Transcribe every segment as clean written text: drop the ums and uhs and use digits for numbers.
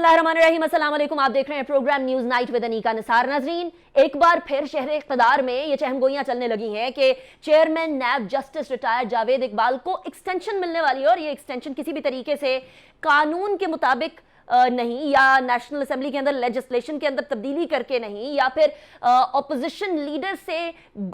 बिस्मिल्लाहिर्रहमानिर्रहीम, अस्सलाम वालेकुम। आप देख रहे हैं programme news night with Anika Nisar. नाजरीन, एक बार फिर शहर इक़्तिदार में ये चहमगोइयां चलने लगी हैं कि chairman NAB justice retired Javed Iqbal को एक्सटेंशन मिलने वाली है और ये एक्सटेंशन किसी भी तरीके से कानून के मुताबिक नहीं, या नेशनल असेंबली के अंदर लेजिस्लेशन के अंदर तब्दीली करके नहीं, या फिर ऑपोजिशन लीडर से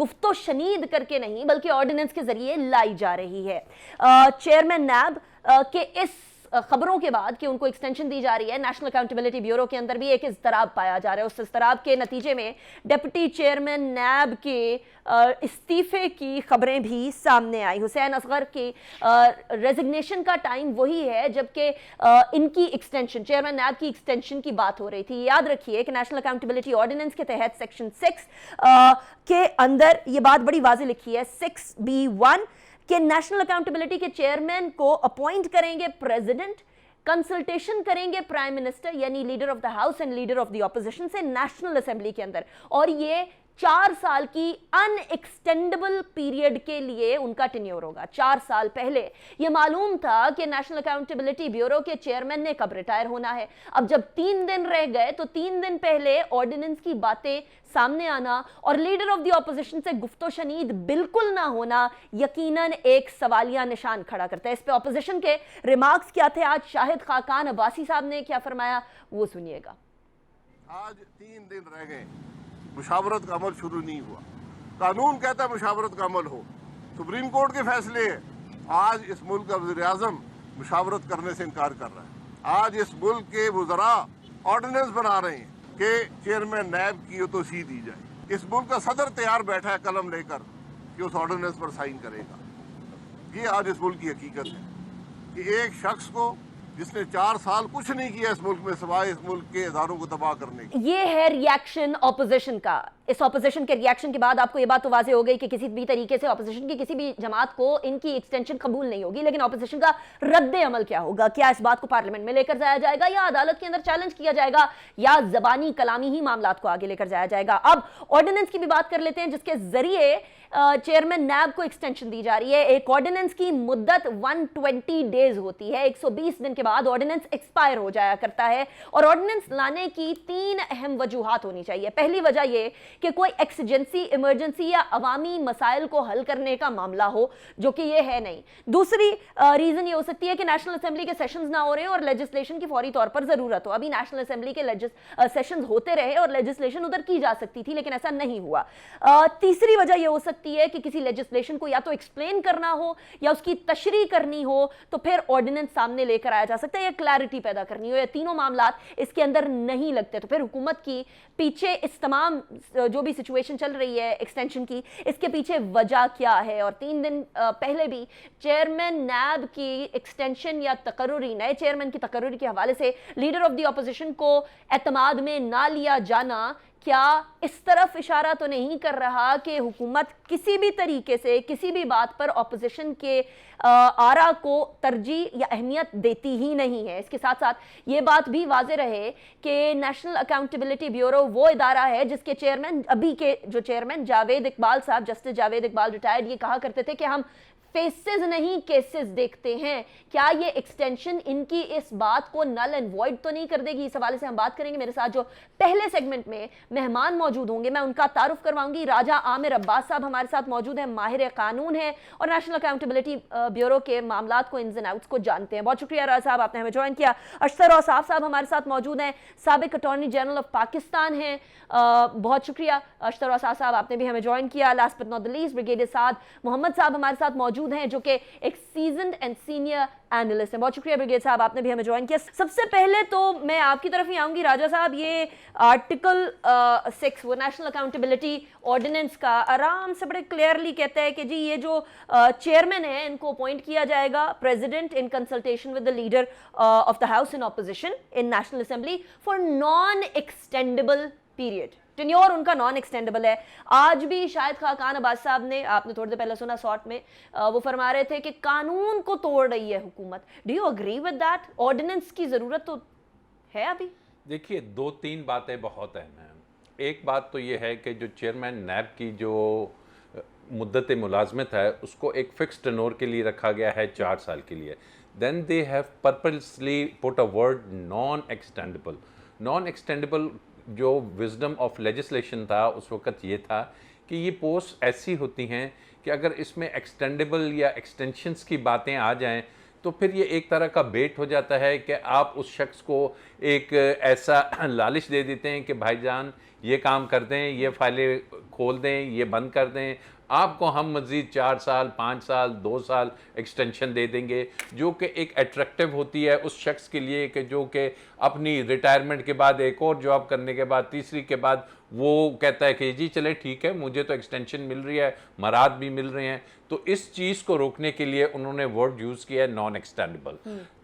गुफ्तो शनीद करके नहीं, बल्कि ऑर्डिनेंस के जरिए लाई जा रही है। चेयरमैन नैब के इस खबरों के बाद कि उनको एक्सटेंशन दी जा रही है, नेशनल अकाउंटेबिलिटी ब्यूरो के अंदर भी एक इज़्तराब पाया जा रहा है। उस इज़्तराब के नतीजे में डिप्टी चेयरमैन नैब के इस्तीफे की खबरें भी सामने आई। हुसैन असगर की रेजिग्नेशन का टाइम वही है जबकि इनकी एक्सटेंशन, चेयरमैन नैब की एक्सटेंशन की बात हो रही थी। याद रखिए कि नेशनल अकाउंटेबिलिटी ऑर्डिनेंस के तहत सेक्शन 6 के अंदर ये बात बड़ी वाज़ेह लिखी है, 6B1, कि नेशनल अकाउंटेबिलिटी के चेयरमैन को अपॉइंट करेंगे प्रेसिडेंट, कंसल्टेशन करेंगे प्राइम मिनिस्टर यानी leader of the house and leader of the opposition से नेशनल असेंबली के अंदर, और ये 4 साल की अनएक्सटेंडेबल पीरियड के लिए उनका टेन्योर होगा। 4 साल पहले ये मालूम था कि नेशनल अकाउंटेबिलिटी ब्यूरो के चेयरमैन ने कब रिटायर होना है। अब जब 3 दिन रह गए तो 3 दिन पहले ऑर्डिनेंस की बातें सामने आना और लीडर ऑफ द ऑपोजिशन से गुफ्तो शनीद बिल्कुल ना होना यकीनन एक सवालिया निशान खड़ा करता है। इस पे ऑपोजिशन के रिमार्क्स क्या थे, आज शाहिद खाकान अब्बासी साहब ने क्या फरमाया, वो सुनिएगा। आज 3 दिन रह गए, मुशावरत का अमल शुरू नहीं हुआ। कानून कहता है मुशावरत का अमल हो, सुप्रीम कोर्ट के फैसले हैं। आज इस मुल्क का वज़ीर आज़म मुशावरत करने से इनकार कर रहा है। आज इस मुल्क के वज़रा ऑर्डिनेंस बना रहे हैं कि चेयरमैन नैब की तोसीह दी जाए। इस मुल्क का सदर तैयार बैठा है कलम लेकर कि उस ऑर्डिनेंस पर साइन करेगा। ये आज इस मुल्क की हकीकत है कि एक शख्स को जिसने 4 साल कुछ नहीं किया इस मुल्क में सिवाय इस मुल्क के इदारों को तबाह करने की। ये है रिएक्शन ऑपोजिशन का। इस ऑपोजिशन के रिएक्शन के बाद आपको ये बात तो वाज़ेह हो गई कि किसी भी तरीके से ऑपोजिशन की किसी भी जमात को इनकी एक्सटेंशन कबूल नहीं होगी। लेकिन ऑपोजिशन का रद्द अमल क्या होगा? क्या इस बात को पार्लियामेंट में लेकर जाया जाएगा, या अदालत के अंदर चैलेंज किया जाएगा, या जबानी कलामी ही मामला को आगे लेकर जाया जाएगा? अब ऑर्डिनेंस की भी बात कर लेते हैं जिसके जरिए चेयरमैन नैब को एक्सटेंशन दी जा रही है। एक ऑर्डिनेंस की मुद्दत 120 डेज होती है। 120 दिन के बाद ऑर्डिनेंस एक्सपायर हो जाया करता है और ऑर्डिनेंस लाने की 3 अहम वजूहात होनी चाहिए। पहली वजह यह कि कोई एक्सीजेंसी, इमरजेंसी या अवामी मसाइल को हल करने का मामला हो, जो कि ये है नहीं। दूसरी रीजन ये हो सकती है कि नेशनल असेंबली के सेशंस ना हो रहे हैं और लेजिस्लेशन की फौरी तौर पर जरूरत हो। अभी नेशनल असेंबली के सेशंस होते रहे और लेजिस्लेशन उधर की जा सकती थी, लेकिन ऐसा नहीं हुआ। तीसरी वजह यह हो सकती है कि किसी लेजिस्लेशन को या तो एक्सप्लेन करना हो या उसकी तशरीह करनी हो, तो फिर ऑर्डिनेंस सामने लेकर आया जा सकता है, या क्लैरिटी पैदा करनी हो। ये तीनों मामलात इसके अंदर नहीं लगते, तो फिर हुकूमत की पीछे इस तमाम जो भी सिचुएशन चल रही है एक्सटेंशन की, इसके पीछे वजह क्या है? और 3 दिन पहले भी चेयरमैन नैब की एक्सटेंशन या तकर्रुरी, नए चेयरमैन की तकर्रुरी के हवाले से लीडर ऑफ द ऑपोजिशन को एतमाद में ना लिया जाना क्या इस तरफ इशारा तो नहीं कर रहा कि हुकूमत किसी भी तरीके से किसी भी बात पर ऑपोजिशन के आरा को तरजीह या अहमियत देती ही नहीं है? इसके साथ साथ ये बात भी वाज़ेह रहे कि नेशनल अकाउंटेबिलिटी ब्यूरो वो इदारा है जिसके चेयरमैन, अभी के जो चेयरमैन जावेद इकबाल साहब, जस्टिस जावेद इकबाल रिटायर्ड, ये कहा करते थे कि हम फेसेस नहीं केसेस देखते हैं। क्या ये एक्सटेंशन इनकी इस बात को नल एंड वॉइड तो नहीं कर देगी? इस हवाले से हम बात करेंगे। मेरे साथ जो पहले सेगमेंट में मेहमान मौजूद होंगे, मैं उनका तारुफ करवाऊंगी। राजा आमिर अब्बास साहब हमारे साथ मौजूद हैं, माहिर कानून है और नेशनल अकाउंटेबिलिटी ब्यूरो के मामलात को, इन्स एंड आउट्स को जानते हैं। बहुत शुक्रिया राजा साहब, आपने हमें ज्वाइन किया। अशतर औसाफ साहब हमारे साथ मौजूद हैं, साबिक अटॉर्नी जनरल ऑफ पाकिस्तान हैं। बहुत शुक्रिया अशतर औसाफ साहब, आपने भी हमें ज्वाइन किया। Last but not the least, brigadier Saad Mohammad साहब हमारे साथ मौजूद हैं, जो कि एक सीजन्ड एंड सीनियर एनालिस्ट हैं। बहुत शुक्रिया ब्रिगेड साहब, आपने भी हमें ज्वाइन किया। सबसे पहले तो मैं आपकी तरफ ही आऊंगी राजा साहब। ये आर्टिकल 6 वो नेशनल अकाउंटेबिलिटी ऑर्डिनेंस का आराम से बड़े क्लियरली कहता है कि जी ये जो चेयरमैन है इनको अपॉइंट किया जाएगा president in consultation with the leader of the house in opposition in national assembly for non extendable period. Tenure उनका नॉन एक्सटेंडेबल है। आज भी शायद खाकान अब्बास साहब ने, आपने थोड़ी देर पहले सुना शॉर्ट में, वो फरमा रहे थे कि कानून को तोड़ रही है हुकूमत। Do you agree with that? Ordinance की जरूरत तो है अभी? देखिए, 2-3 बातें बहुत अहम हैं। एक बात तो ये है कि जो चेयरमैन नैब की जो मुद्दत मुलाजमत है उसको एक फ़िक्स टेन्योर के लिए रखा गया है 4 साल के लिए। then they have purposely put a word non-extendable. Non-extendable जो विजडम ऑफ लेजिस्लेशन था उस वक्त ये था कि ये पोस्ट ऐसी होती हैं कि अगर इसमें एक्सटेंडेबल या एक्सटेंशंस की बातें आ जाएं तो फिर ये एक तरह का बेट हो जाता है कि आप उस शख्स को एक ऐसा लालच दे देते हैं कि भाईजान ये काम कर दें, ये फाइलें खोल दें, ये बंद कर दें, आपको हम मज़ीद 4 साल 5 साल 2 साल एक्सटेंशन दे देंगे, जो कि एक अट्रैक्टिव होती है उस शख्स के लिए कि जो कि अपनी रिटायरमेंट के बाद एक और जॉब करने के बाद तीसरी के बाद वो कहता है कि जी चले ठीक है, मुझे तो एक्सटेंशन मिल रही है, मराद भी मिल रहे हैं। तो इस चीज़ को रोकने के लिए उन्होंने वर्ड यूज़ किया है नॉन एक्सटेंडेबल।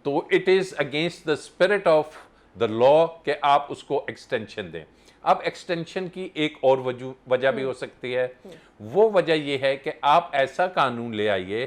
तो it is against the spirit of the law कि आप उसको एक्सटेंशन दें। अब एक्सटेंशन की एक और वजह भी हो सकती है, वो वजह ये है कि आप ऐसा कानून ले आइए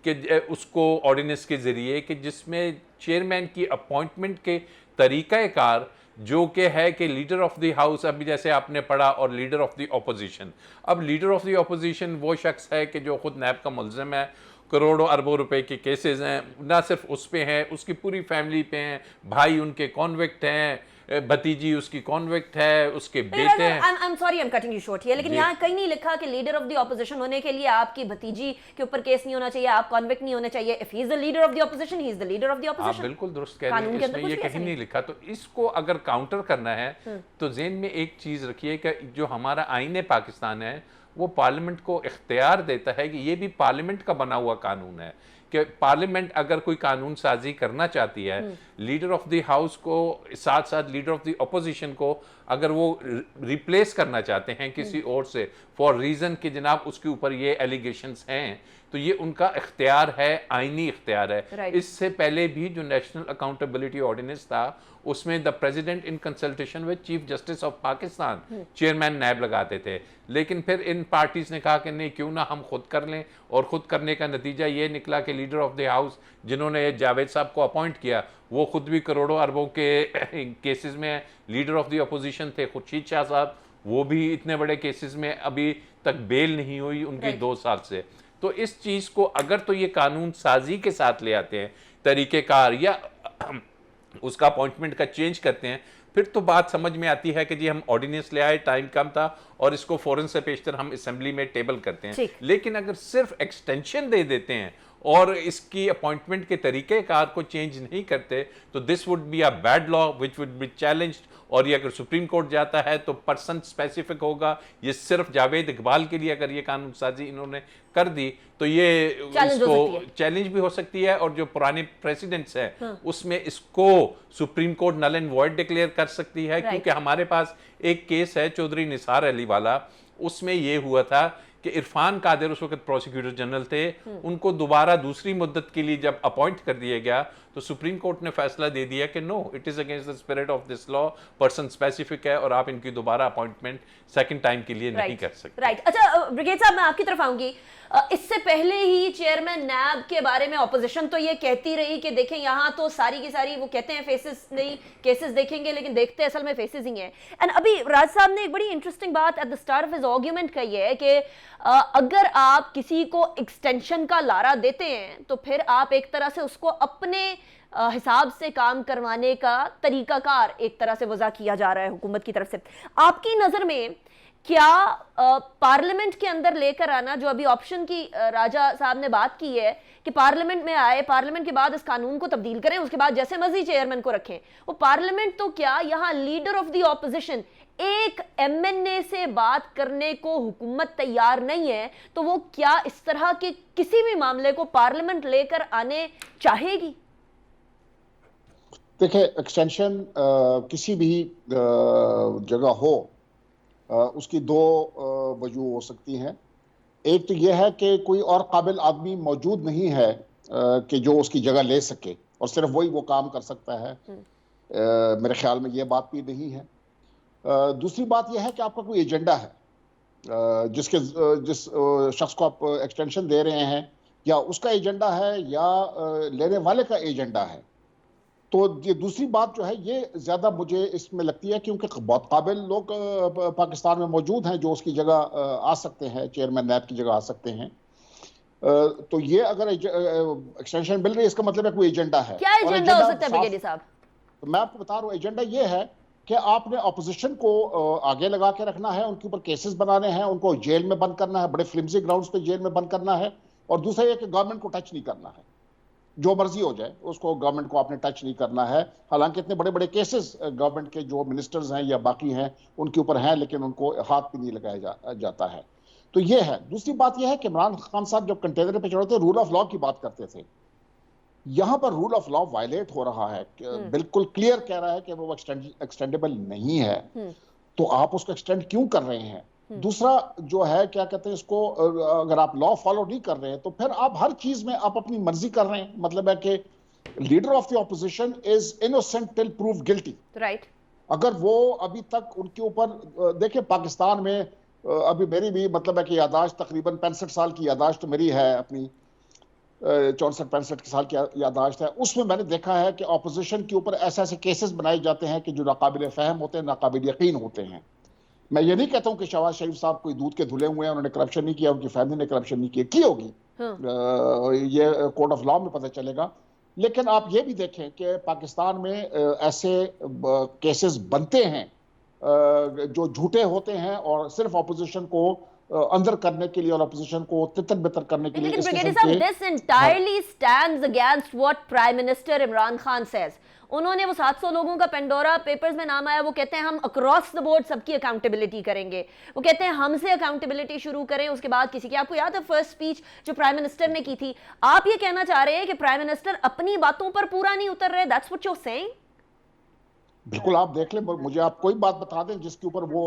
कि उसको ऑर्डिनेंस के ज़रिए कि जिसमें चेयरमैन की अपॉइंटमेंट के तरीक़ाकार जो कि है कि लीडर ऑफ द हाउस, अभी जैसे आपने पढ़ा, और लीडर ऑफ द ऑपोजिशन। अब लीडर ऑफ द ऑपोजिशन वो शख्स है कि जो खुद नैब का मुलज़िम है, करोड़ों अरबों रुपए के केसेस हैं, ना सिर्फ उस पे हैं, उसकी पूरी फैमिली पे हैं, भाई उनके कॉन्विक्ट हैं, भतीजी उसकी कॉन्विक्ट है, उसके बेटे हैं। I am sorry, I am cutting you short here, लेकिन यहाँ कहीं नहीं लिखा कि लीडर ऑफ द ऑपोजिशन होने के लिए आपकी भतीजी के ऊपर केस नहीं होना चाहिए, आप कॉन्विक्ट नहीं होने चाहिए। If he is the leader of the opposition, he is the leader of the opposition. आप बिल्कुल दुरुस्त कह रहे हैं, इसमें ये कहीं नहीं लिखा। तो इसको अगर काउंटर करना है तो ज़हन में एक चीज़ रखिए कि जो हमारा आईन पाकिस्तान है वो पार्लियामेंट को इख्तियार देता है कि ये भी पार्लियामेंट का बना हुआ कानून है कि पार्लियामेंट अगर कोई कानून साजी करना चाहती है, लीडर ऑफ द हाउस को साथ साथ लीडर ऑफ द अपोजिशन को अगर वो रिप्लेस करना चाहते हैं किसी और से फॉर रीज़न कि जनाब उसके ऊपर ये एलिगेशंस हैं, तो ये उनका इख्तियार है, आईनी इख्तियार है। इससे पहले भी जो नेशनल अकाउंटेबिलिटी ऑर्डिनेंस था उसमें the president in consultation with chief justice of Pakistan chairman NAB लगाते थे, लेकिन फिर इन पार्टीज ने कहा कि नहीं, क्यों ना हम खुद कर लें, और खुद करने का नतीजा ये निकला कि लीडर ऑफ द हाउस जिन्होंने जावेद साहब को अपॉइंट किया वो खुद भी करोड़ों अरबों के केसेस में लीडर ऑफ द अपोजिशन थे। खुर्शीद शाह साहब वो भी इतने बड़े केसेस में अभी तक बेल नहीं हुई उनकी 2 साल से। तो इस चीज़ को अगर तो ये कानून साजी के साथ ले आते हैं तरीक़ेकार या उसका अपॉइंटमेंट का चेंज करते हैं, फिर तो बात समझ में आती है कि जी हम ऑर्डिनेंस ले आए, टाइम कम था और इसको फ़ौरन से पेशतर हम असेंबली में टेबल करते हैं। लेकिन अगर सिर्फ एक्सटेंशन दे देते हैं और इसकी अपॉइंटमेंट के तरीक़ेकार को चेंज नहीं करते तो this would be a bad law which would be challenged. और ये अगर सुप्रीम कोर्ट जाता है तो पर्सन स्पेसिफिक होगा। ये सिर्फ जावेद इकबाल के लिए अगर ये कानून साजी इन्होंने कर दी तो ये इसको चैलेंज भी हो सकती है, और जो पुराने प्रेसिडेंट्स हैं उसमें इसको supreme court null and void declare कर सकती है। क्योंकि हमारे पास एक केस है चौधरी निसार अली वाला, उसमें ये हुआ था कि इरफान कादिर उस वक्त प्रोसिक्यूटर जनरल थे, उनको दोबारा दूसरी मुद्दत के लिए जब अपॉइंट कर दिया गया तो सुप्रीम कोर्ट ने फैसला दे दिया कि no, it is against the spirit of this law, person specific है और आप इनकी दोबारा अपॉइंटमेंट सेकंड टाइम के लिए नहीं कर सकते। राइट। अच्छा ब्रिगेड साहब, मैं आपकी तरफ आऊंगी। इससे पहले ही चेयरमैन नैब के बारे में ऑपोजिशन तो ये कहती रही कि देखें यहाँ तो सारी की सारी वो कहते हैं फेसेस नहीं, केसेस देखेंगे, लेकिन देखते असल में फेसेस ही हैं। एंड अभी राज साहब ने एक बड़ी इंटरेस्टिंग बात at the start of his argument कही है कि अगर आप किसी को एक्सटेंशन का लारा देते हैं तो फिर आप एक तरह से उसको अपने हिसाब से काम करवाने का तरीकाकार एक तरह से वज़ा किया जा रहा है हुकूमत की तरफ से। आपकी नज़र में क्या पार्लियामेंट के अंदर लेकर आना, जो अभी ऑप्शन की राजा साहब ने बात की है कि पार्लियामेंट में आए, पार्लियामेंट के बाद इस कानून को तब्दील करें, उसके बाद जैसे मर्जी चेयरमैन को रखें, वो पार्लियामेंट तो क्या यहाँ लीडर ऑफ द ऑपोजिशन एक एमएनए से बात करने को हुकूमत तैयार नहीं है, तो वो क्या इस तरह के किसी भी मामले को पार्लियामेंट लेकर आने चाहेगी? देखिए, एक्सटेंशन किसी भी जगह हो उसकी 2 वजूह हो सकती हैं। एक तो यह है कि कोई और काबिल आदमी मौजूद नहीं है कि जो उसकी जगह ले सके और सिर्फ वही वो काम कर सकता है। मेरे ख्याल में यह बात भी नहीं है। दूसरी बात यह है कि आपका कोई एजेंडा है, जिस शख्स को आप एक्सटेंशन दे रहे हैं, या उसका एजेंडा है या लेने वाले का एजेंडा है। तो ये दूसरी बात जो है ये ज़्यादा मुझे इसमें लगती है, क्योंकि बहुत काबिल लोग पाकिस्तान में मौजूद हैं जो उसकी जगह आ सकते हैं, चेयरमैन नैब की जगह आ सकते हैं। तो ये अगर एक्सटेंशन मिल रही है, इसका मतलब है कोई एजेंडा है। क्या और एजेंडा हो सकता है ब्रिगेडियर साहब? तो मैं आपको बता रहा हूँ, एजेंडा ये है कि आपने ऑपोजिशन को आगे लगा के रखना है, उनके ऊपर केसेस बनाने हैं, उनको जेल में बंद करना है, बड़े फ्लिमसी ग्राउंड्स पे जेल में बंद करना है। और दूसरा ये कि गवर्नमेंट को टच नहीं करना है, जो मर्जी हो जाए उसको, गवर्नमेंट को आपने टच नहीं करना है। हालांकि इतने बड़े बड़े केसेस गवर्नमेंट के जो मिनिस्टर्स हैं या बाकी हैं उनके ऊपर हैं, लेकिन उनको हाथ भी नहीं लगाया जाता है। तो ये है। दूसरी बात यह है कि इमरान खान साहब जब कंटेनर पे चढ़े थे, रूल ऑफ लॉ की बात करते थे। यहां पर रूल ऑफ लॉ वायलेट हो रहा है, बिल्कुल क्लियर कह रहा है कि वो एक्सटेंडेबल नहीं है, तो आप उसको एक्सटेंड क्यों कर रहे हैं? दूसरा जो है, क्या कहते हैं इसको, अगर आप लॉ फॉलो नहीं कर रहे हैं तो फिर आप हर चीज में आप अपनी मर्जी कर रहे हैं। मतलब है कि leader of the opposition is innocent till prove guilty. Right. अगर वो अभी तक उनके ऊपर, देखिए पाकिस्तान में अभी मेरी भी मतलब है कि यादाश्त तकरीबन 65 साल की यादाश्त तो मेरी है, अपनी 64-65 साल की यादाश्त है। उसमें मैंने देखा है कि ऑपोजिशन के ऊपर ऐसे ऐसे केसेस बनाए जाते हैं कि जो नाकाबिल फहम होते हैं, नाकाबिल यकीन होते हैं। मैं ये नहीं कहता हूं कि शहबाज शरीफ साहब कोई दूध के धुले हुए हैं, उन्होंने करप्शन नहीं किया, उनकी फैमिली ने करप्शन नहीं किया, की होगी, ये कोर्ट ऑफ लॉ में पता चलेगा। लेकिन आप ये भी देखें कि पाकिस्तान में ऐसे केसेस बनते हैं जो झूठे होते हैं और सिर्फ ऑपोजिशन को अंदर करने के लिए और ऑपोजिशन को तितर बितर करने के लिए। लेकिन ब्रिगेडियर साहब, this entirely stands against what prime minister Imran Khan says. उन्होंने वो 700 लोगों का पेंडोरा पेपर्स में नाम आया, वो कहते हैं हम अक्रॉस द बोर्ड सबकी अकाउंटेबिलिटी करेंगे। वो कहते हैं हमसे अकाउंटेबिलिटी शुरू करें, उसके बाद किसी की। आपको याद है फर्स्ट स्पीच जो प्राइम मिनिस्टर ने की थी? आप ये कहना चाह रहे हैं कि प्राइम मिनिस्टर अपनी बातों पर पूरा नहीं उतर रहे? That's what you are saying? बिल्कुल, आप देख लें, मुझे आप कोई बात बता दें जिसके ऊपर वो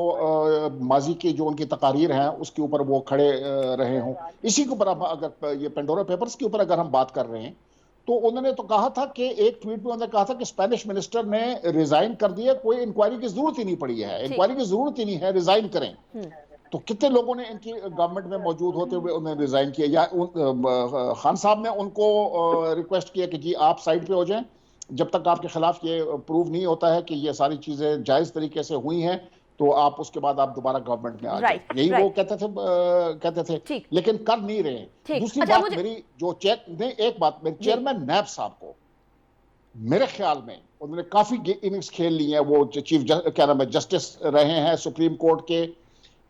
माजी की जो उनकी तकारीर हैं उसके ऊपर वो खड़े रहे हों। इसी के ऊपर अगर ये पेंडोरा पेपर्स के ऊपर अगर हम बात कर रहे हैं, तो उन्होंने तो कहा था कि एक ट्वीट में उन्होंने कहा था कि स्पेनिश मिनिस्टर ने रिजाइन कर दिया, कोई इंक्वायरी की जरूरत ही नहीं पड़ी है, इंक्वायरी की जरूरत ही नहीं है, रिजाइन करें। तो कितने लोगों ने इनकी गवर्नमेंट में मौजूद होते हुए उन्हें रिजाइन किया, या खान साहब ने उनको रिक्वेस्ट किया कि जी आप साइड पे हो जाएं, जब तक आपके खिलाफ ये प्रूव नहीं होता है कि ये सारी चीजें जायज तरीके से हुई हैं, तो आप उसके बाद आप दोबारा गवर्नमेंट में आ जाए। यही वो कहते थे, लेकिन कर नहीं रहे। दूसरी बात मेरी जो एक बात मेरे चेयरमैन नैब साहब को, मेरे ख्याल में उन्होंने काफी इनिंग्स खेल ली है। वो चीफ क्या नाम है, जस्टिस रहे हैं सुप्रीम कोर्ट के,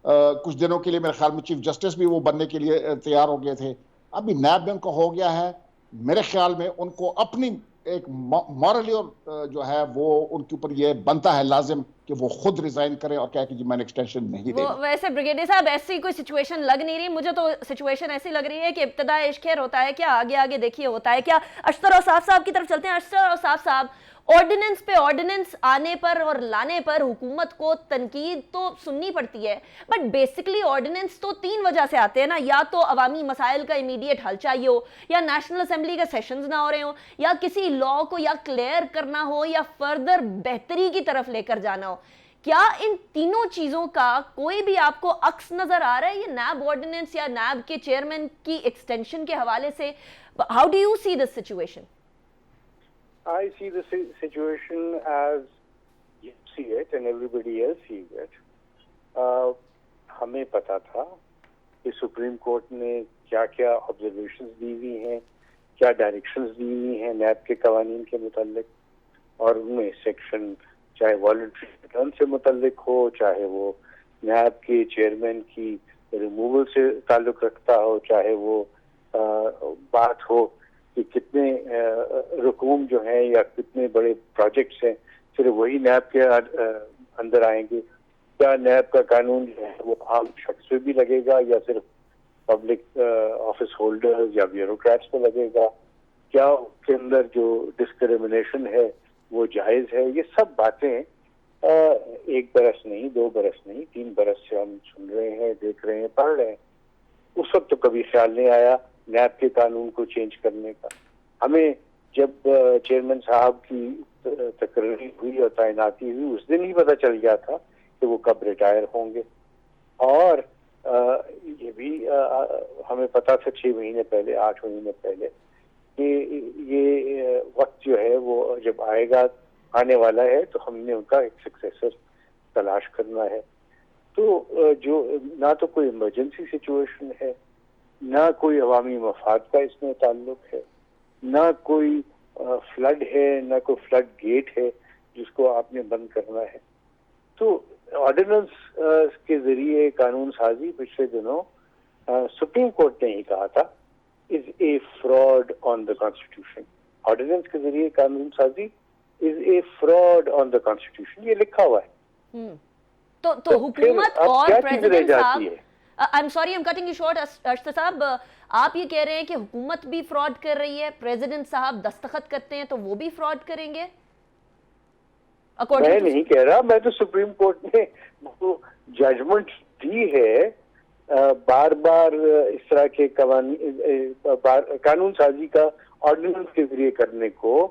कुछ दिनों के लिए मेरे ख्याल में चीफ जस्टिस भी वो बनने के लिए तैयार हो गए थे। अभी नैब में उनको हो गया है। मेरे ख्याल में उनको अपनी एक मॉरली और जो है वो उनके ऊपर ये बनता है लाजिम कि वो खुद रिजाइन करें और कहे कि जी मैंने एक्सटेंशन नहीं देनी। वैसे ब्रिगेडियर साहब, ऐसी कोई सिचुएशन लग नहीं रही मुझे। तो सिचुएशन ऐसी लग रही है कि इब्तिदा इश्क खैर होता है क्या, आगे आगे देखिए होता है क्या। अशतर औसाफ साहब की तरफ चलते हैं। अशतर औसाफ साहब, ऑर्डिनेंस पे ऑर्डिनेंस आने पर और लाने पर हुकूमत को तनकीद तो सुननी पड़ती है, बट बेसिकली ऑर्डिनेंस तो 3 वजह से आते हैं ना। या तो अवामी मसाइल का इमीडिएट हल चाहिए हो, या नेशनल असेंबली के सेशंस ना हो रहे हो, या किसी लॉ को या क्लियर करना हो, या फर्दर बेहतरी की तरफ लेकर जाना हो। क्या इन तीनों चीजों का कोई भी आपको अक्स नजर आ रहा है ये नैब ऑर्डिनेंस या नैब के चेयरमैन की एक्सटेंशन के हवाले से? How do you see this situation? I see the situation as you see it and everybody else sees it. हमें पता था कि सुप्रीम कोर्ट ने क्या क्या ऑब्जर्वेशंस दी हुई हैं, क्या डायरेक्शंस दी हुई हैं नैब के कवानीन के मुतालिक, और उनमें सेक्शन चाहे वॉलंटरी रिटर्न से मुतालिक हो, चाहे वो नैब के चेयरमैन की रिमूवल से ताल्लुक रखता हो, चाहे वो बात हो कि कितने रकूम जो हैं या कितने बड़े प्रोजेक्ट्स हैं सिर्फ वही नैब के अंदर आएंगे, क्या नैब का कानून जो है वो आम शख्स पे भी लगेगा या सिर्फ पब्लिक ऑफिस होल्डर्स या ब्यूरोक्रेट्स पे लगेगा, क्या उसके अंदर जो डिस्क्रिमिनेशन है वो जायज़ है। ये सब बातें 1 बरस नहीं, 2 बरस नहीं, 3 बरस से हम सुन रहे हैं, देख रहे हैं, पढ़ रहे हैं। उस वक्त तो कभी ख्याल नहीं आया नैब के कानून को चेंज करने का। हमें जब चेयरमैन साहब की तकरीर हुई और तैनाती हुई उस दिन ही पता चल गया था कि वो कब रिटायर होंगे, और ये भी हमें पता था 6 महीने पहले, 8 महीने पहले कि ये वक्त जो है वो जब आएगा, आने वाला है, तो हमने उनका एक सक्सेसर तलाश करना है। तो जो ना तो कोई इमरजेंसी सिचुएशन है ना कोई अवामी मफाद का इसमें ताल्लुक है, ना कोई फ्लड है, ना कोई फ्लड गेट है जिसको आपने बंद करना है। तो ऑर्डिनेंस के जरिए कानून साजी पिछले दिनों सुप्रीम कोर्ट ने ही कहा था is a fraud on the constitution. Ordinance के जरिए कानून साजी is a fraud on the constitution, ये लिखा हुआ है। तो हुकूमत अब और क्या चीज रह प्रेसिडेंट जाती साहब, है? I am sorry I am cutting you short Ashraf साहब, आप ये कह रहे हैं कि हुकूमत भी फ्रॉड कर रही है, प्रेसिडेंट साहब दस्तखत करते हैं तो वो भी फ्रॉड करेंगे? मैं नहीं कह रहा, मैं तो सुप्रीम कोर्ट ने वो जजमेंट दी है बार बार इस तरह के कानून साजी का ऑर्डिनेंस के जरिए करने को,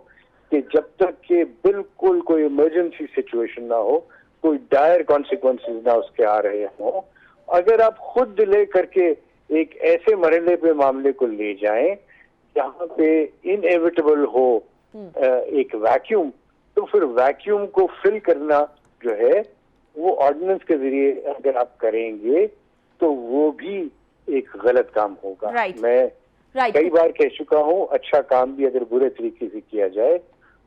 कि जब तक के बिल्कुल कोई इमरजेंसी सिचुएशन ना हो, कोई डायर कॉन्सिक्वेंसेस ना उसके आ रहे हों, अगर आप खुद डिले करके एक ऐसे मरहले पे मामले को ले जाएं जहां पे इनएविटेबल हो एक वैक्यूम, तो फिर वैक्यूम को फिल करना जो है वो ऑर्डिनेंस के जरिए अगर आप करेंगे तो वो भी एक गलत काम होगा। मैं कई बार कह चुका हूं, अच्छा काम भी अगर बुरे तरीके से किया जाए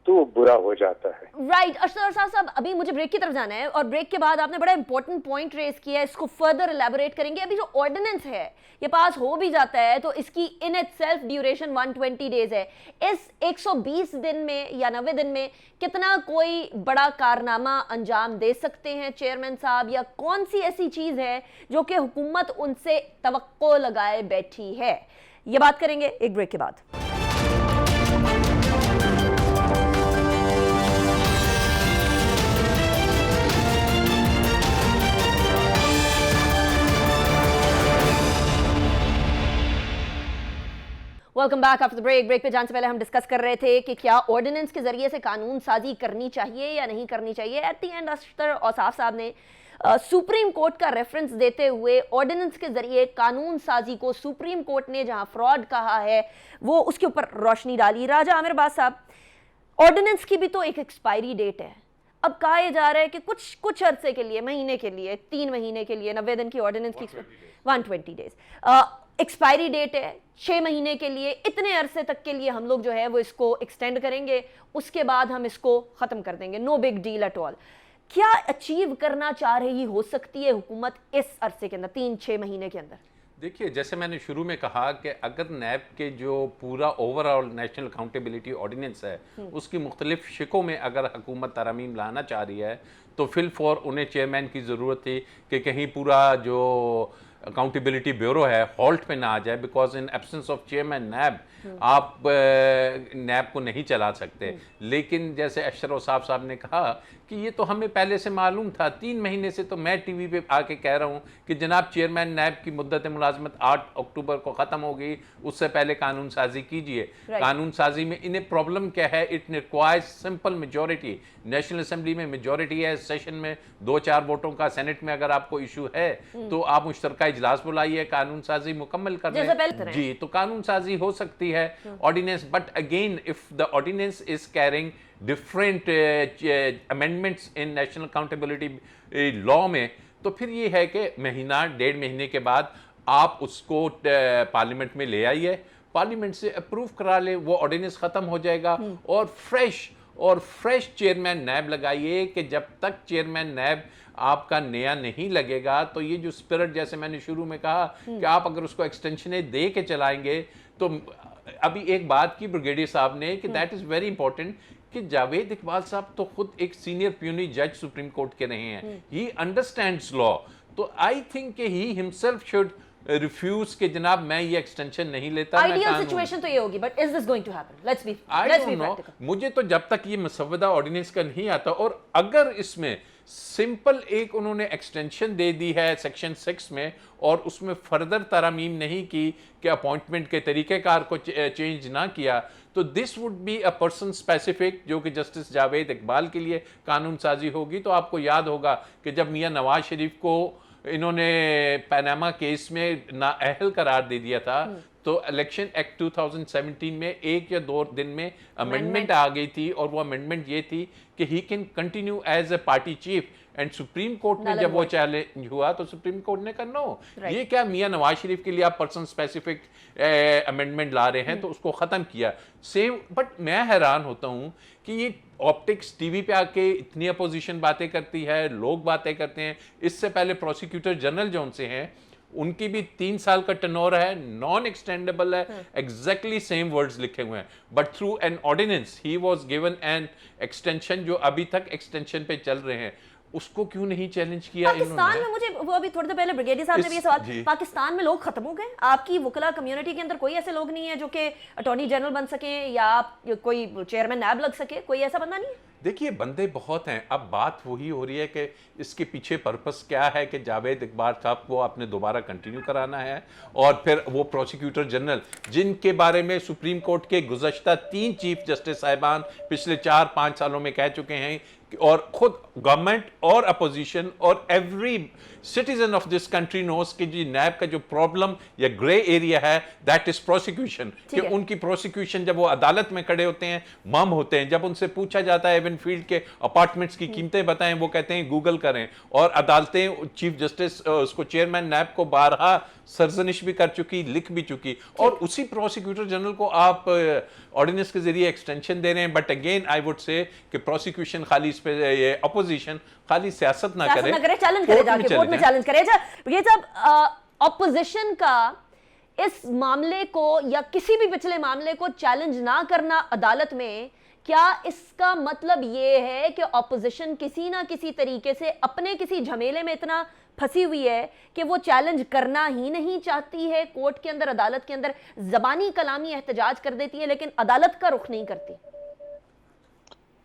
तो वो बुरा हो जाता है। राइट अशरफ साहब, अभी मुझे ब्रेक की तरफ जाना है और ब्रेक के बाद आपने बड़ा इंपॉर्टेंट पॉइंट रेज किया है, इसको फर्दर एलैबोरेट करेंगे। अभी जो ऑर्डिनेंस है ये पास हो भी जाता है तो इसकी इन इटसेल्फ ड्यूरेशन 120 डेज है। इस 120 दिन में या 90 दिन में कितना कोई बड़ा कारनामा अंजाम दे सकते हैं चेयरमैन साहब, या कौन सी ऐसी चीज है जो कि हुकूमत उनसे तवक्को लगाए बैठी है? ये बात करेंगे एक ब्रेक के बाद। Welcome back after the break. Break पे जाने से पहले हम डिस्कस कर रहे थे कि क्या ऑर्डिनेंस के जरिए से कानून साजी करनी चाहिए या नहीं करनी चाहिए। एट द एंड अशतर औसाफ साहब ने सुप्रीम कोर्ट का रेफरेंस देते हुए ऑर्डिनेंस के जरिए कानून साजी को सुप्रीम कोर्ट ने जहां फ्रॉड कहा है वो उसके ऊपर रोशनी डाली। राजा आमिर बाज साहब, ऑर्डिनेंस की भी तो एक एक्सपायरी डेट है। अब कहा जा रहा है कि कुछ अरसे के लिए, महीने के लिए, 3 महीने के लिए, 90 दिन की ऑर्डिनेंस की 120 डेज एक्सपायरी डेट है। 6 महीने के लिए, इतने अरसे तक के लिए हम लोग जो है वो इसको एक्सटेंड करेंगे, उसके बाद हम इसको खत्म कर देंगे, no big deal at all. क्या अचीव करना चाह रही हो सकती है हुकूमत इस अरसे के अंदर, 3-6 महीने के अंदर? देखिए, जैसे मैंने शुरू में कहा कि अगर नैब के जो पूरा ओवरऑल नेशनल अकाउंटेबिलिटी ऑर्डिनेंस है उसकी मुख्तलिफ शिकों में अगर हुकूमत तरमीम लाना चाह रही है तो फिल फॉर उन्हें चेयरमैन की ज़रूरत थी कि कहीं पूरा जो अकाउंटेबिलिटी ब्यूरो है हॉल्ट पे ना आ जाए, because in absence of chairman NAB आप नैब को नहीं चला सकते। लेकिन जैसे अशरफ साहब ने कहा कि ये तो हमें पहले से मालूम था, 3 महीने से तो मैं टीवी पे आके कह रहा हूँ कि जनाब चेयरमैन नैब की मुद्दत मुलाजमत 8 अक्टूबर को ख़त्म हो गई, उससे पहले कानून साजी कीजिए। कानून साजी में इन्हें प्रॉब्लम क्या है? It requires simple majority. National assembly में मेजॉरिटी है, सेशन में 2-4 वोटों का, सेनेट में अगर आपको इशू है तो आप मुश्तरका इजलास बुलाइए, कानून साजी मुकम्मल कर दें जी, तो कानून साजी हो सकती है ordinance. But again if the ordinance is carrying different amendments in national accountability law में, तो फिर ये है कि महीना 1.5 महीने के बाद आप उसको पार्लियामेंट में ले आइए, पार्लियामेंट से अप्रूव करा ले, वो ऑर्डिनेंस ख़त्म हो जाएगा और फ्रेश चेयरमैन नैब लगाइए कि जब तक चेयरमैन नैब आपका नया नहीं लगेगा तो ये जो स्पिरिट, जैसे मैंने शुरू में कहा कि आप अगर उसको एक्सटेंशन दे के चलाएंगे तो अभी एक बात की ब्रिगेडियर साहब ने कि दैट इज़ वेरी इंपॉर्टेंट कि जावेद इकबाल साहब तो खुद एक सीनियर प्यूनी जज सुप्रीम कोर्ट के रहे हैं, ही अंडरस्टैंड्स लॉ, तो आई थिंक कि ही हिमसेल्फ शुड रिफ्यूज के जनाब मैं ये एक्सटेंशन नहीं लेता। आइडियल सिचुएशन तो ये होगी, but is this going to happen? Let's be practical. मुझे तो जब तक ये मसवदा ऑर्डिनेंस का नहीं आता, और अगर इसमें सिंपल एक उन्होंने एक्सटेंशन दे दी है सेक्शन 6 में और उसमें फर्दर तरमीम नहीं की कि अपॉइंटमेंट के तरीक़ेकार को चेंज ना किया, तो this would be a person specific जो कि जस्टिस जावेद इकबाल के लिए कानून साजी होगी। तो आपको याद होगा कि जब मियां नवाज शरीफ को इन्होंने पनामा केस में नाअहल करार दे दिया था तो इलेक्शन एक्ट 2017 में 1 या 2 दिन में अमेंडमेंट आ गई थी, और वो अमेंडमेंट ये थी कि he can continue as a party chief and supreme court में जब वो चैलेंज हुआ तो सुप्रीम कोर्ट ने कहा नो, ये क्या मियां नवाज शरीफ के लिए आप पर्सन स्पेसिफिक अमेंडमेंट ला रहे हैं, तो उसको खत्म किया सेम। बट मैं हैरान होता हूं कि ये ऑप्टिक्स टीवी पे आके इतनी अपोजिशन बातें करती है, लोग बातें करते हैं। इससे पहले प्रोसिक्यूटर जनरल जो उनसे हैं उनकी भी 3 साल का टर्नओवर है, नॉन एक्सटेंडेबल है, एग्जैक्टली सेम वर्ड्स लिखे हुए हैं, but through an ordinance he was given an extension, जो अभी तक एक्सटेंशन पे चल रहे हैं। उसको क्यों नहीं चैलेंज किया पाकिस्तान में? मुझे वो अभी थोड़ी देर पहले ब्रिगेडियर साहब ने भी ये सवाल, पाकिस्तान में लोग खत्म हो गए? आपकी वकला कम्युनिटी के अंदर कोई ऐसे लोग नहीं है जो कि अटॉर्नी जनरल बन सके या कोई चेयरमैन नैब लग सके? कोई ऐसा बंदा नहीं है? देखिए, बंदे बहुत हैं। अब बात वही हो रही है कि इसके पीछे पर्पस क्या है कि जावेद इकबाल साहब को आपने दोबारा कंटिन्यू कराना है, और फिर वो प्रोसिक्यूटर जनरल जिनके बारे में सुप्रीम कोर्ट के गुज़श्ता 3 चीफ जस्टिस साहिबान पिछले 4-5 सालों में कह चुके हैं, और खुद गवर्नमेंट और अपोजिशन और every citizen of this country knows कि जी नैब का जो प्रॉब्लम या ग्रे एरिया है दैट इज प्रोसिक्यूशन। कि उनकी प्रोसिक्यूशन जब वो अदालत में खड़े होते हैं, मम होते हैं, जब उनसे पूछा जाता है एवन फील्ड के अपार्टमेंट्स की कीमतें बताएं, वो कहते हैं गूगल करें। और अदालतें चीफ जस्टिस उसको चेयरमैन नैब को बारहा सरजनिश भी कर चुकी, लिख भी चुकी, और उसी प्रोसिक्यूटर जनरल को आप ऑर्डिनेंस के जरिए एक्सटेंशन दे रहे हैं। But again I would say कि प्रोसिक्यूशन खाली इस पे, ये अपोजिशन खाली सियासत ना करे, चैलेंज करे, जाके कोर्ट में चैलेंज करे। ये सब ऑपोजिशन का इस मामले को या किसी भी पिछले मामले को चैलेंज ना करना अदालत में, क्या इसका मतलब ये है कि ऑपोजिशन किसी ना किसी तरीके से अपने किसी झमेले में इतना फंसी हुई है कि वो चैलेंज करना ही नहीं चाहती है कोर्ट के अंदर, अदालत के अंदर जबानी कलामी एहतजाज कर देती है लेकिन अदालत का रुख नहीं करती?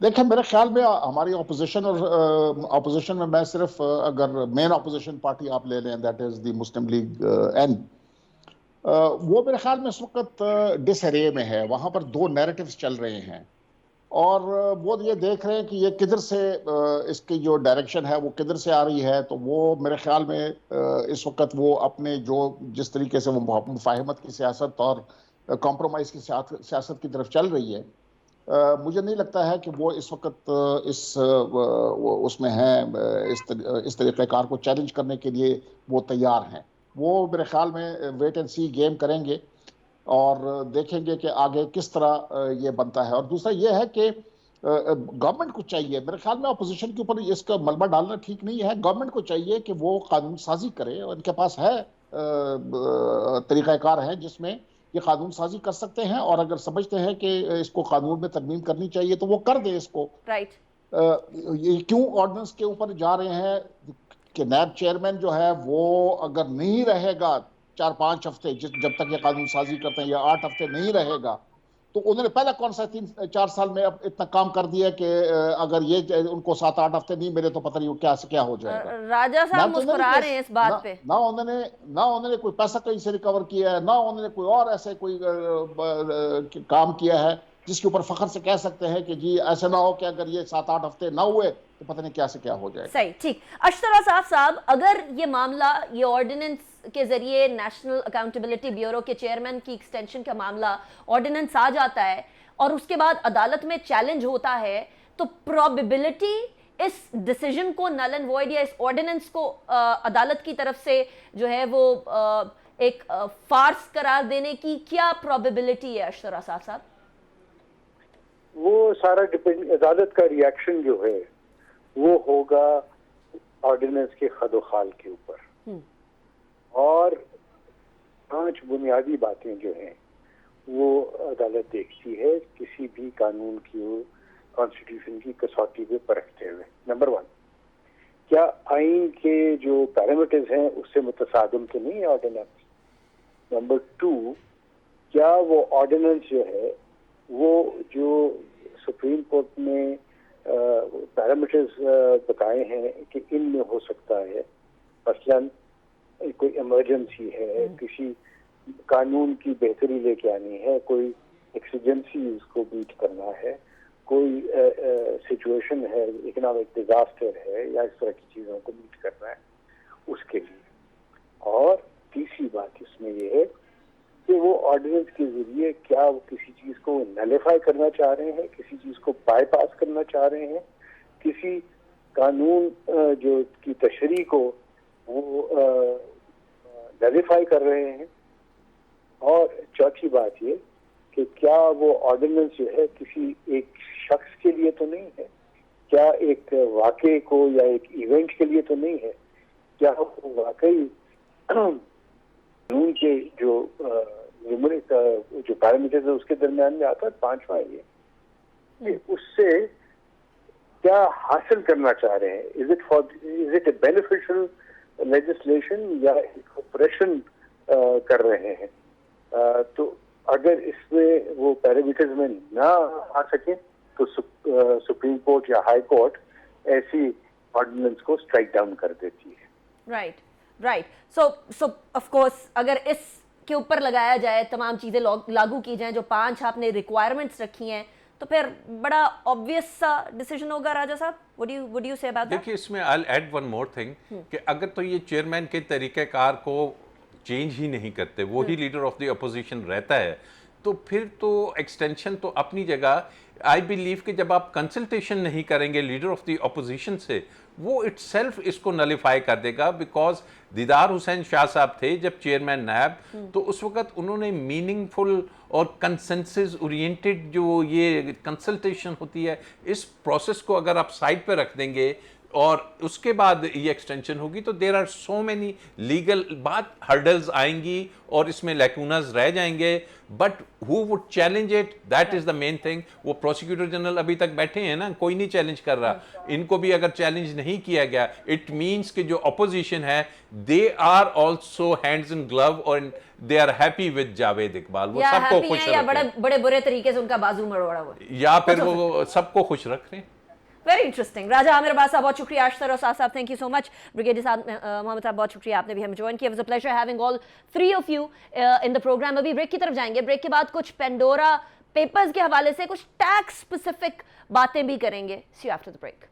देखिए, मेरे ख्याल में हमारी ऑपोजिशन, और ऑपोजिशन में मैं सिर्फ अगर मेन ऑपोजिशन पार्टी आप ले लें, that is the Muslim League N, वो मेरे ख्याल में इस वक्त डिसअरे में है। वहाँ पर 2 नैरेटिव्स चल रहे हैं, और वो ये देख रहे हैं कि ये किधर से इसकी जो डायरेक्शन है वो किधर से आ रही है। तो वो मेरे ख्याल में इस वक्त वो अपने जो जिस तरीके से वो मुफाहमत की सियासत और कॉम्प्रोमाइज़ की सियासत की तरफ चल रही है, मुझे नहीं लगता है कि वो इस वक्त उसमें हैं, इस तरीक़ेकार को चैलेंज करने के लिए वो तैयार हैं। वो मेरे ख्याल में वेट एंड सी गेम करेंगे और देखेंगे कि आगे किस तरह ये बनता है। और दूसरा ये है कि गवर्नमेंट को चाहिए, मेरे ख्याल में अपोजिशन के ऊपर इसका मलबा डालना ठीक नहीं है। गवर्नमेंट को चाहिए कि वो कानून साजी करे, और इनके पास है तरीक़ाकार है जिसमें ये कानून साजी कर सकते हैं, और अगर समझते हैं कि इसको कानून में तरमीम करनी चाहिए तो वो कर दे इसको। राइट। ये क्यों ऑर्डिनेंस के ऊपर जा रहे हैं कि नैब चेयरमैन जो है वो अगर नहीं रहेगा 4-5 हफ्ते, जब तक ये कानून साजी करते हैं, या 8 हफ्ते नहीं रहेगा, तो उन्होंने पहला कौन सा 3-4 साल में अब इतना काम कर दिया कि अगर ये उनको 7-8 हफ्ते नहीं मिले तो पता नहीं क्या से क्या हो जाएगा। राजा साहब मुस्कुरा रहे हैं इस बात पे। ना उन्होंने कोई पैसा कहीं से रिकवर किया है, ना उन्होंने कोई और ऐसे कोई काम किया है जिसके ऊपर फख्र से कह सकते हैं कि जी ऐसा ना हो कि अगर ये 7-8 हफ्ते ना हुए तो पता नहीं क्या से क्या हो जाए। सही, ठीक। अशरफ साहब, अगर ये मामला, ये ऑर्डिनेंस के जरिए नेशनल अकाउंटेबिलिटी ब्यूरो के चेयरमैन की एक्सटेंशन का मामला, ऑर्डिनेंस आ जाता है और उसके बाद अदालत में चैलेंज होता है, तो प्रोबेबिलिटी इस डिसीजन को नल एंड वॉइड या इस ऑर्डिनेंस को अदालत की तरफ से जो है वो एक फार्स करार देने की क्या प्रोबेबिलिटी है अशरफ साहब? वो सारा डिपेंड, अदालत का रिएक्शन जो है वो होगा ऑर्डिनेंस के खदोखाल के ऊपर। और 5 बुनियादी बातें जो हैं वो अदालत देखती है किसी भी कानून की, कॉन्स्टिट्यूशन की कसौटी पे परखते हुए। नंबर 1, क्या आइन के जो पैरामीटर्स हैं उससे मुतसादिम तो नहीं है ऑर्डिनेंस। नंबर 2, क्या वो ऑर्डिनेंस जो है वो जो सुप्रीम कोर्ट ने पैरामीटर्स बताए हैं कि इनमें हो सकता है, मसलन कोई इमरजेंसी है, किसी कानून की बेहतरी लेके आनी है, कोई एक्सीजेंसी उसको बीट करना है, कोई सिचुएशन है, इकोनॉमिक डिजास्टर है, या इस तरह की चीज़ों को बीट करना है उसके लिए। और तीसरी बात इसमें यह है कि वो ऑर्डिनेंस के जरिए क्या वो किसी चीज़ को नलिफाई करना चाह रहे हैं, किसी चीज़ को बाईपास करना चाह रहे हैं, किसी कानून जो की तशरीह को वो नलिफाई कर रहे हैं। और चौथी बात ये कि क्या वो ऑर्डिनेंस जो है किसी एक शख्स के लिए तो नहीं है, क्या एक वाक़े को या एक इवेंट के लिए तो नहीं है, क्या वो वाकई कानून के जो जो पैरामीटर्स है उसके दरमियान में आता है। पांचवा ये उससे क्या हासिल करना चाह रहे हैं, is it A beneficial legislation या ऑपरेशन कर रहे हैं। तो अगर इसमें वो पैरामीटर्स में ना आ सके तो सुप्रीम कोर्ट या हाई कोर्ट ऐसी ऑर्डिनेंस को स्ट्राइक डाउन कर देती है। राइट। सो ऑफ कोर्स अगर इसके ऊपर लगाया जाए, तमाम चीज़ें लागू की जाएं जो 5 आपने रिक्वायरमेंट्स रखी हैं, तो फिर बड़ा ऑब्वियस सा डिसीजन होगा। राजा साहब, what you say about that? देखिए, इसमें I will add one more thing कि अगर तो ये चेयरमैन के तरीक़ेकार को चेंज ही नहीं करते, वो ही लीडर ऑफ द अपोजिशन रहता है, तो फिर तो एक्सटेंशन तो अपनी जगह। आई बिलीव कि जब आप कंसल्टेशन नहीं करेंगे लीडर ऑफ द अपोजिशन से, वो इटसेल्फ इसको नलिफाई कर देगा। बिकॉज दीदार हुसैन शाह साहब थे जब चेयरमैन नायब, तो उस वक्त उन्होंने मीनिंगफुल और कंसेंसस ओरिएंटेड जो ये कंसल्टेशन होती है, इस प्रोसेस को अगर आप साइड पे रख देंगे और उसके बाद ये एक्सटेंशन होगी, तो there are so many legal बात हर्डल्स आएंगी और इसमें लैकूनास रह जाएंगे। But who would challenge it, that is the main thing. वो प्रोसिक्यूटर जनरल अभी तक बैठे हैं ना, कोई नहीं चैलेंज कर रहा। इनको भी अगर चैलेंज नहीं किया गया, इट मीन्स कि जो अपोजिशन है they are also hands in glove और they are happy with Javed Iqbal. वो सबको खुश या बड़े बुरे तरीके से उनका बाजू मरोड़ा हुआ, या फिर वो सबको खुश रख रहे हैं। Very interesting. राजा आमिर अब्बास साहब बहुत शुक्रिया, अशतर और साहब thank you so much, brigadier साहब मोहम्मद साहब बहुत शुक्रिया, आपने भी हमें ज्वाइन किया। Was a pleasure having all 3 of you in the programme. अभी ब्रेक की तरफ जाएंगे, ब्रेक के बाद कुछ पेंडोरा पेपर्स के हवाले से कुछ टैक्स स्पेसिफिक बातें भी करेंगे। See you after the break.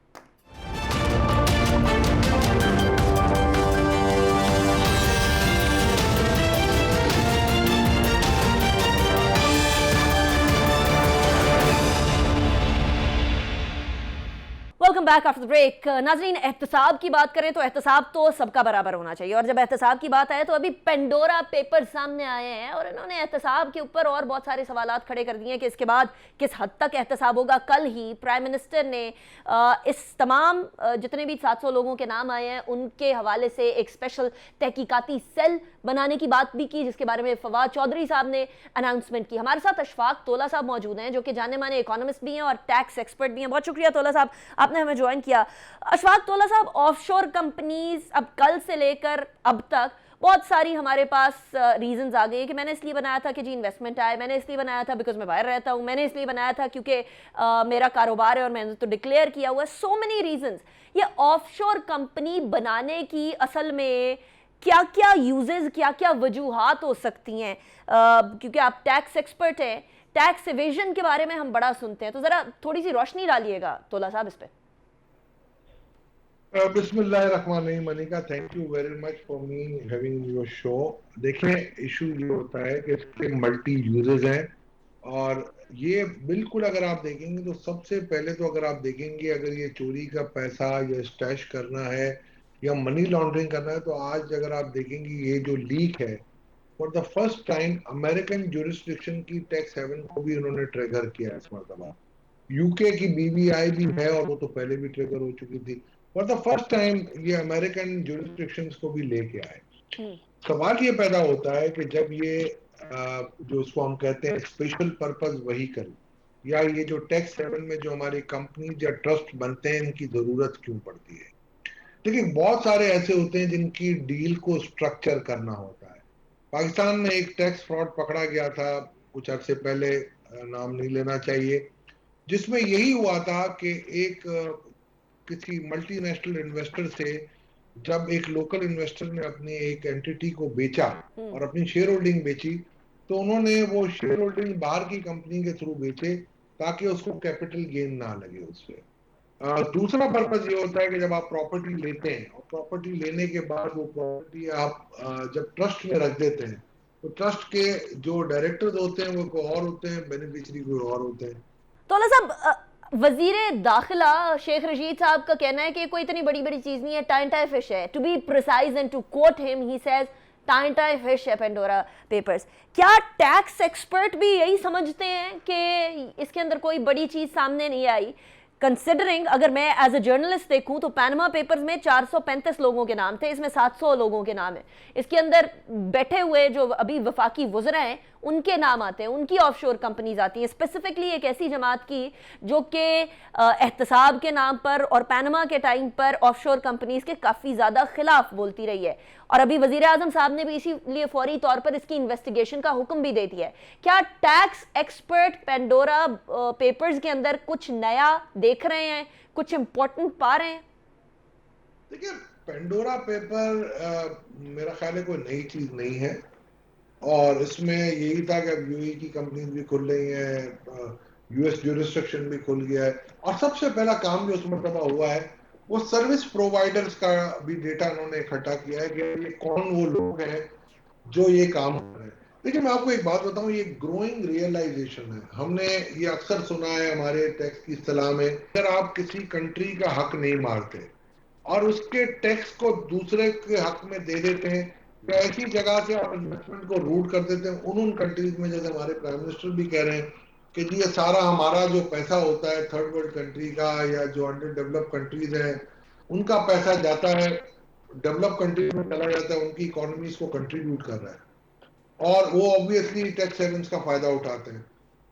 Welcome back after the break. नाजरीन, एहतसाब की बात करें तो एहतसाब तो सबका बराबर होना चाहिए, और जब एहतसाब की बात आए तो अभी पेंडोरा पेपर सामने आए हैं और इन्होंने एहतसाब के ऊपर और बहुत सारे सवालात खड़े कर दिए हैं कि इसके बाद किस हद तक एहतसाब होगा। कल ही प्राइम मिनिस्टर ने इस तमाम जितने भी 700 लोगों के नाम आए हैं उनके हवाले से एक स्पेशल तहकीकाती सेल बनाने की बात भी की, जिसके बारे में फवाद चौधरी साहब ने अनाउंसमेंट की। हमारे साथ अशफाक तोला साहब मौजूद हैं जो कि जाने माने इकोनॉमिस्ट भी हैं और टैक्स एक्सपर्ट भी हैं। बहुत शुक्रिया तोला साहब, आपने हमें ज्वाइन किया। अशफाक तोला साहब, ऑफशोर कंपनीज अब कल से लेकर अब तक बहुत सारी हमारे पास रीजंस आ गए हैं कि मैंने इसलिए बनाया था कि जी इन्वेस्टमेंट आए, मैंने इसलिए बनाया था बिकॉज मैं बाहर रहता हूं, मैंने इसलिए बनाया था क्योंकि मेरा कारोबार है और मैंने तो डिक्लेयर किया हुआ है। So many reasons. ये ऑफशोर कंपनी बनाने की असल में क्या क्या यूजेस, क्या क्या वजूहात हो सकती हैं? क्योंकि आप टैक्स एक्सपर्ट हैं, टैक्स एवेजन के बारे में हम बड़ा सुनते हैं, तो जरा थोड़ी सी रोशनी डालिएगा तोला साहब इस पे। बिस्मिल्लाहिर्रहमानिर्रहीम। Manika, thank you very much for me having your show. देखिए, इशू ये होता है कि इसके मल्टी यूजेस हैं, और ये बिल्कुल अगर आप देखेंगे तो सबसे पहले तो अगर आप देखेंगे अगर ये चोरी का पैसा या स्टैश करना है या मनी लॉन्ड्रिंग करना है, तो आज अगर आप देखेंगे ये जो लीक है, for the first time American jurisdiction की टैक्स हेवन को भी उन्होंने ट्रिगर किया इस मरतबा। यूके की बीबीआई भी है और वो तो पहले भी ट्रिगर हो चुकी थी। फॉर द फर्स्ट टाइम ये अमेरिकन ज्यूरिस्डिक्शंस को भी लेके आए। सवाल ये पैदा होता है कि जब ये जो उसको हम कहते हैं स्पेशल पर्पस व्हीकल या ये जो टैक्स हेवन में जो हमारी कंपनी या ट्रस्ट बनते हैं, इनकी जरूरत क्यों पड़ती है? देखिए, बहुत सारे ऐसे होते हैं जिनकी डील को स्ट्रक्चर करना होता है। पाकिस्तान में एक टैक्स फ्रॉड पकड़ा गया था कुछ अर्से पहले, नाम नहीं लेना चाहिए, जिसमें यही हुआ था कि एक किसी मल्टीनेशनल इन्वेस्टर से जब एक लोकल इन्वेस्टर ने अपनी एक एंटिटी को बेचा और अपनी शेयर होल्डिंग बेची, तो उन्होंने वो शेयर होल्डिंग बाहर की कंपनी के थ्रू बेचे ताकि उसको कैपिटल गेन ना लगे उससे। दूसरा पर्पस ये होता है कि जब आप प्रॉपर्टी लेते हैं और प्रॉपर्टी लेने के बाद वो प्रॉपर्टी आप जब ट्रस्ट में रख देते हैं, तो ट्रस्ट के जो डायरेक्टर्स होते हैं वो कोई और होते हैं, बेनिफिशियरी कोई और होते हैं। तोला साहब, वजीर दाखिला शेख रशीद साहब का कहना है कि कोई इतनी बड़ी बड़ी चीज नहीं है, टाइम फिश है। To be precise and to quote him, he says time fish है पेंडोरा पेपर्स। क्या टैक्स एक्सपर्ट भी यही समझते हैं कि इसके अंदर कोई बड़ी चीज सामने नहीं आई? कंसिडरिंग अगर मैं एज अ जर्नलिस्ट देखूं तो पैनमा पेपर्स में 435 लोगों के नाम थे, इसमें 700 लोगों के नाम है। इसके अंदर बैठे हुए जो अभी वफाकी वज़रा हैं उनके नाम आते हैं, उनकी ऑफशोर कंपनीज आती हैं, स्पेसिफिकली एक ऐसी जमात की जो कि एहतसाब के नाम पर और पैनमा के टाइम पर ऑफशोर कंपनीज के काफ़ी ज़्यादा खिलाफ बोलती रही है। और अभी वज़ीर आज़म साहब ने भी इसीलिए फौरी तौर पर इसकी इन्वेस्टिगेशन का हुक्म भी दे दिया है। क्या टैक्स एक्सपर्ट पेंडोरा पेपर्स के अंदर कुछ नया देख रहे हैं, कुछ इंपॉर्टेंट पा रहे हैं? देखिए, पेंडोरा पेपर मेरा ख्याल है कोई नई चीज नहीं है, और इसमें यही था कि अब यूएई की कंपनीज भी खुल रही हैं, यूएस ज्यूरिसडिक्शन भी खुल गया है, और सबसे पहला काम जो उस मरतबा हुआ है वो सर्विस प्रोवाइडर्स का भी डेटा उन्होंने इकट्ठा किया है कि ये कौन वो लोग हैं जो ये काम कर रहे हैं। देखिए, मैं आपको एक बात बताऊं, ये ग्रोइंग रियलाइजेशन है। हमने ये अक्सर सुना है हमारे टैक्स की इस्तिलाह में, अगर आप किसी कंट्री का हक नहीं मारते और उसके टैक्स को दूसरे के हक में दे देते हैं, तो ऐसी जगह से आप इन्वेस्टमेंट को रूट कर देते हैं उन कंट्रीज में, जैसे हमारे प्राइम मिनिस्टर भी कह रहे हैं कि जी ये सारा हमारा जो पैसा होता है थर्ड वर्ल्ड कंट्री का या जो अंडर डेवलप कंट्रीज हैं उनका पैसा जाता है डेवलप कंट्रीज में, चला जाता है, उनकी इकोनॉमीज को कंट्रीब्यूट कर रहा है और वो ऑब्वियसली टैक्स हेवन्स का फायदा उठाते हैं।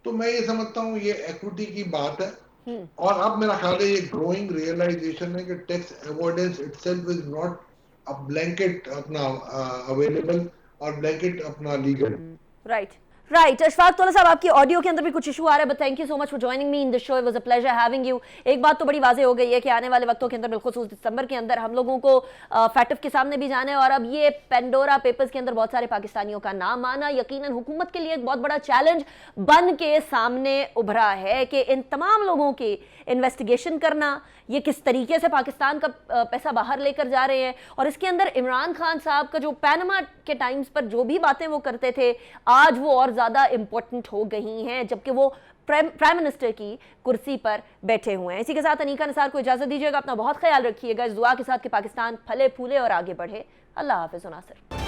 तो मैं ये समझता हूँ ये इक्विटी की बात है, और अब मेरा ख्याल है ये ग्रोइंग रियलाइजेशन है कि tax avoidance itself is not a blanket अपना अवेलेबल और ब्लैंकेट अपना लीगल। राइट अशफाक तौला साहब, आपकी ऑडियो के अंदर भी कुछ इशू आ रहा है, but thank you so much for joining me in the show. It was a pleasure having you. एक बात तो बड़ी वाज़ेह हो गई है कि आने वाले वक्तों के अंदर, बिलखुसूस दिसंबर के अंदर, हम लोगों को फैटफ के सामने भी जाना है, और अब ये पेंडोरा पेपर्स के अंदर बहुत सारे पाकिस्तानियों का नाम आना यकीनन हुकूमत के लिए एक बहुत बड़ा चैलेंज बन के सामने उभरा है कि इन तमाम लोगों की इन्वेस्टिगेशन करना, ये किस तरीके से पाकिस्तान का पैसा बाहर लेकर जा रहे हैं, और इसके अंदर इमरान खान साहब का जो पैनमा के टाइम्स पर जो भी बातें वो करते थे आज वो और ज़्यादा इम्पोर्टेंट हो गई हैं, जबकि वो प्राइम मिनिस्टर की कुर्सी पर बैठे हुए हैं। इसी के साथ अनीका निसार को इजाज़त दीजिएगा। अपना बहुत ख्याल रखिएगा, इस दुआ के साथ कि पाकिस्तान फले फूले और आगे बढ़े। अल्लाह हाफ़िज़ नासिर।